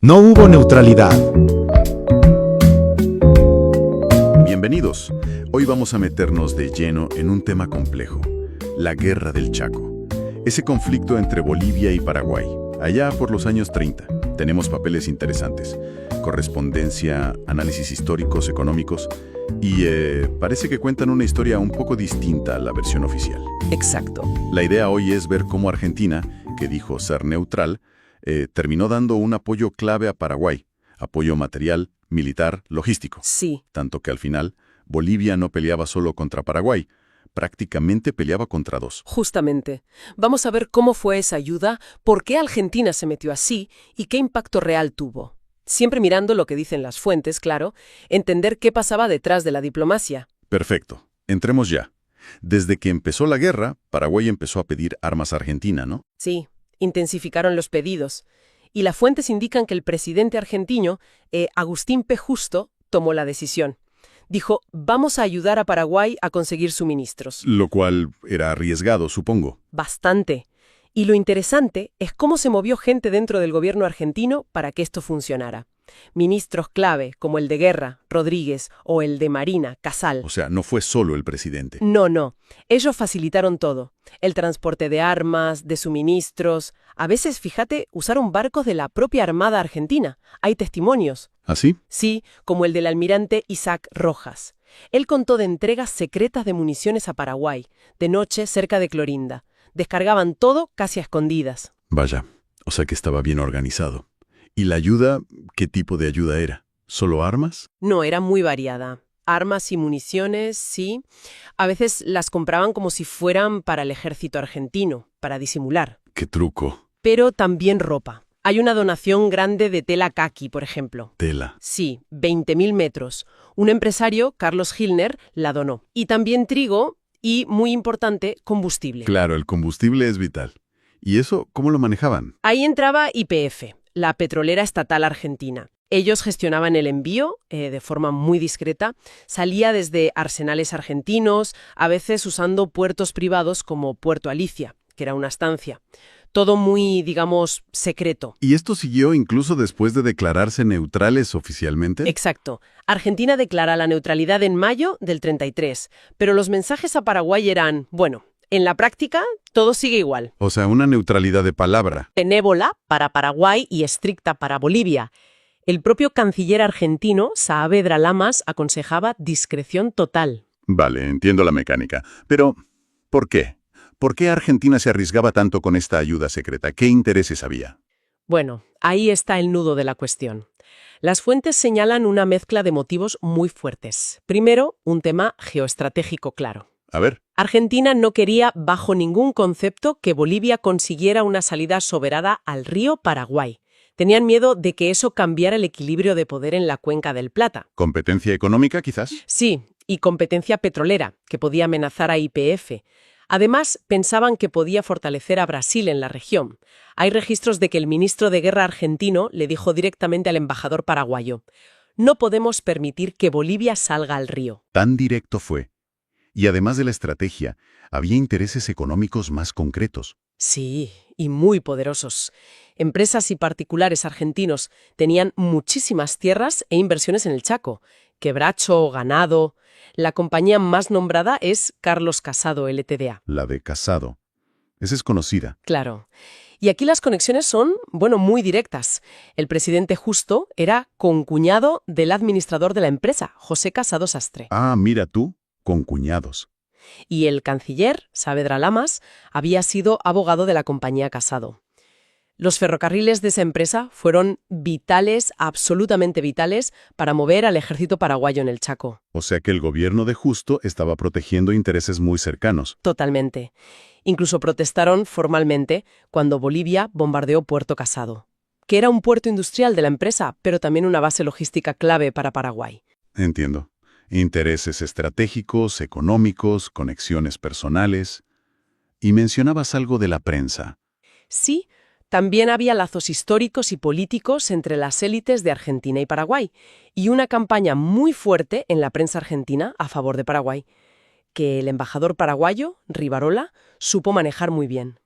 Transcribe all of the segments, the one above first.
No hubo neutralidad. Bienvenidos. Hoy vamos a meternos de lleno en un tema complejo, la Guerra del Chaco. Ese conflicto entre Bolivia y Paraguay, allá por los años 30. Tenemos papeles interesantes, correspondencia, análisis históricos, económicos, y parece que cuentan una historia un poco distinta a la versión oficial. Exacto. La idea hoy es ver cómo Argentina, que dijo ser neutral, terminó dando un apoyo clave a Paraguay, apoyo material, militar, logístico. Sí. Tanto que al final, Bolivia no peleaba solo contra Paraguay, prácticamente peleaba contra dos. Justamente. Vamos a ver cómo fue esa ayuda, por qué Argentina se metió así y qué impacto real tuvo. Siempre mirando lo que dicen las fuentes, claro, entender qué pasaba detrás de la diplomacia. Perfecto. Entremos ya. Desde que empezó la guerra, Paraguay empezó a pedir armas a Argentina, ¿no? Sí, intensificaron los pedidos. Y las fuentes indican que el presidente argentino, Agustín P. Justo, tomó la decisión. Dijo, vamos a ayudar a Paraguay a conseguir suministros. Lo cual era arriesgado, supongo. Bastante. Y lo interesante es cómo se movió gente dentro del gobierno argentino para que esto funcionara. Ministros clave, como el de Guerra, Rodríguez, o el de Marina, Casal. O sea, no fue solo el presidente. No. Ellos facilitaron todo. El transporte de armas, de suministros. A veces, fíjate, usaron barcos de la propia Armada Argentina. Hay testimonios. ¿Así? Sí, como el del almirante Isaac Rojas. Él contó de entregas secretas de municiones a Paraguay, de noche cerca de Clorinda. Descargaban todo casi a escondidas. Vaya, o sea que estaba bien organizado. ¿Y la ayuda, qué tipo de ayuda era? ¿Solo armas? No, era muy variada. Armas y municiones, sí. A veces las compraban como si fueran para el ejército argentino, para disimular. ¡Qué truco! Pero también ropa. Hay una donación grande de tela caqui, por ejemplo. Tela. Sí, 20.000 metros. Un empresario, Carlos Gilner, la donó. Y también trigo y, muy importante, combustible. Claro, el combustible es vital. ¿Y eso cómo lo manejaban? Ahí entraba YPF, la petrolera estatal argentina. Ellos gestionaban el envío de forma muy discreta. Salía desde arsenales argentinos, a veces usando puertos privados como Puerto Alicia, que era una estancia. Todo muy, digamos, secreto. ¿Y esto siguió incluso después de declararse neutrales oficialmente? Exacto. Argentina declara la neutralidad en mayo del 33, pero los mensajes a Paraguay eran, bueno, en la práctica todo sigue igual. O sea, una neutralidad de palabra. Benévola para Paraguay y estricta para Bolivia. El propio canciller argentino, Saavedra Lamas, aconsejaba discreción total. Vale, entiendo la mecánica. Pero, ¿por qué? ¿Por qué Argentina se arriesgaba tanto con esta ayuda secreta? ¿Qué intereses había? Bueno, ahí está el nudo de la cuestión. Las fuentes señalan una mezcla de motivos muy fuertes. Primero, un tema geoestratégico claro. A ver. Argentina no quería, bajo ningún concepto, que Bolivia consiguiera una salida soberana al río Paraguay. Tenían miedo de que eso cambiara el equilibrio de poder en la cuenca del Plata. ¿Competencia económica, quizás? Sí, y competencia petrolera, que podía amenazar a YPF. Además, pensaban que podía fortalecer a Brasil en la región. Hay registros de que el ministro de Guerra argentino le dijo directamente al embajador paraguayo: no podemos permitir que Bolivia salga al río. Tan directo fue. Y además de la estrategia, había intereses económicos más concretos. Sí, y muy poderosos. Empresas y particulares argentinos tenían muchísimas tierras e inversiones en el Chaco. Quebracho, ganado. La compañía más nombrada es Carlos Casado Ltda. La de Casado. Esa es conocida. Claro. Y aquí las conexiones son, bueno, muy directas. El presidente Justo era concuñado del administrador de la empresa, José Casado Sastre. Ah, mira tú, con cuñados. Y el canciller, Saavedra Lamas, había sido abogado de la compañía Casado. Los ferrocarriles de esa empresa fueron vitales, absolutamente vitales, para mover al ejército paraguayo en el Chaco. O sea que el gobierno de Justo estaba protegiendo intereses muy cercanos. Totalmente. Incluso protestaron formalmente cuando Bolivia bombardeó Puerto Casado, que era un puerto industrial de la empresa, pero también una base logística clave para Paraguay. Entiendo. Intereses estratégicos, económicos, conexiones personales. Y mencionabas algo de la prensa. Sí, también había lazos históricos y políticos entre las élites de Argentina y Paraguay, y una campaña muy fuerte en la prensa argentina a favor de Paraguay, que el embajador paraguayo, Rivarola, supo manejar muy bien.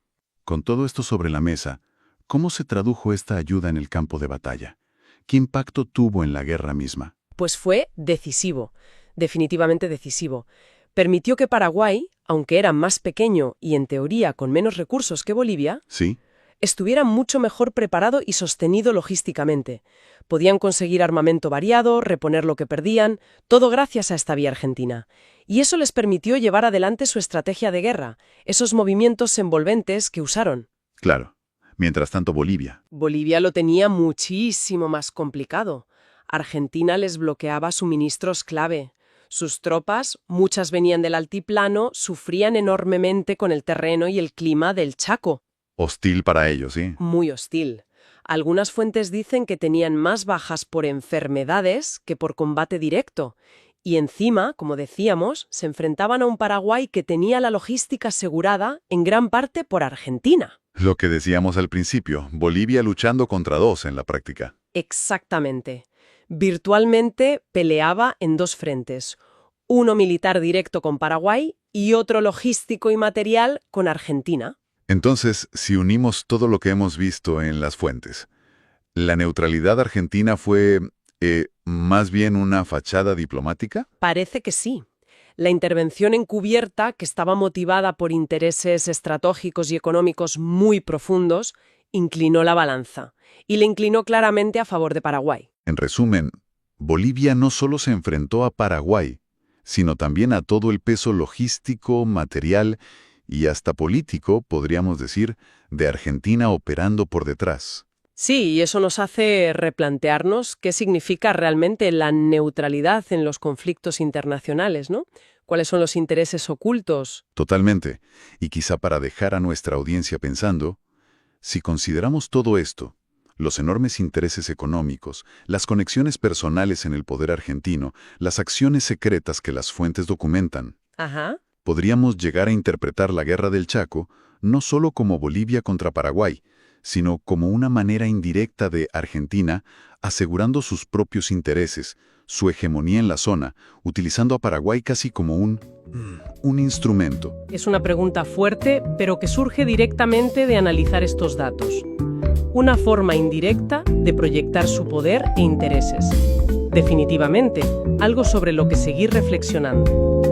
Con todo esto sobre la mesa, ¿cómo se tradujo esta ayuda en el campo de batalla? ¿Qué impacto tuvo en la guerra misma? Pues fue decisivo, definitivamente decisivo. Permitió que Paraguay, aunque era más pequeño y en teoría con menos recursos que Bolivia, Sí. estuviera mucho mejor preparado y sostenido logísticamente. Podían conseguir armamento variado, reponer lo que perdían, todo gracias a esta vía argentina. Y eso les permitió llevar adelante su estrategia de guerra, esos movimientos envolventes que usaron. Claro. Mientras tanto, Bolivia. Bolivia lo tenía muchísimo más complicado. Argentina les bloqueaba suministros clave. Sus tropas, muchas venían del altiplano, sufrían enormemente con el terreno y el clima del Chaco. Hostil para ellos, ¿sí? Muy hostil. Algunas fuentes dicen que tenían más bajas por enfermedades que por combate directo. Y encima, como decíamos, se enfrentaban a un Paraguay que tenía la logística asegurada en gran parte por Argentina. Lo que decíamos al principio, Bolivia luchando contra dos en la práctica. Exactamente. Virtualmente peleaba en dos frentes. Uno militar directo con Paraguay y otro logístico y material con Argentina. Entonces, si unimos todo lo que hemos visto en las fuentes, ¿la neutralidad argentina fue más bien una fachada diplomática? Parece que sí. La intervención encubierta, que estaba motivada por intereses estratégicos y económicos muy profundos, inclinó la balanza, y le inclinó claramente a favor de Paraguay. En resumen, Bolivia no solo se enfrentó a Paraguay, sino también a todo el peso logístico, material y hasta político, podríamos decir, de Argentina operando por detrás. Sí, y eso nos hace replantearnos qué significa realmente la neutralidad en los conflictos internacionales, ¿no? ¿Cuáles son los intereses ocultos? Totalmente. Y quizá para dejar a nuestra audiencia pensando, si consideramos todo esto, los enormes intereses económicos, las conexiones personales en el poder argentino, las acciones secretas que las fuentes documentan, Ajá. podríamos llegar a interpretar la Guerra del Chaco no solo como Bolivia contra Paraguay, sino como una manera indirecta de Argentina asegurando sus propios intereses, su hegemonía en la zona, utilizando a Paraguay casi como un instrumento. Es una pregunta fuerte, pero que surge directamente de analizar estos datos. Una forma indirecta de proyectar su poder e intereses. Definitivamente, algo sobre lo que seguir reflexionando.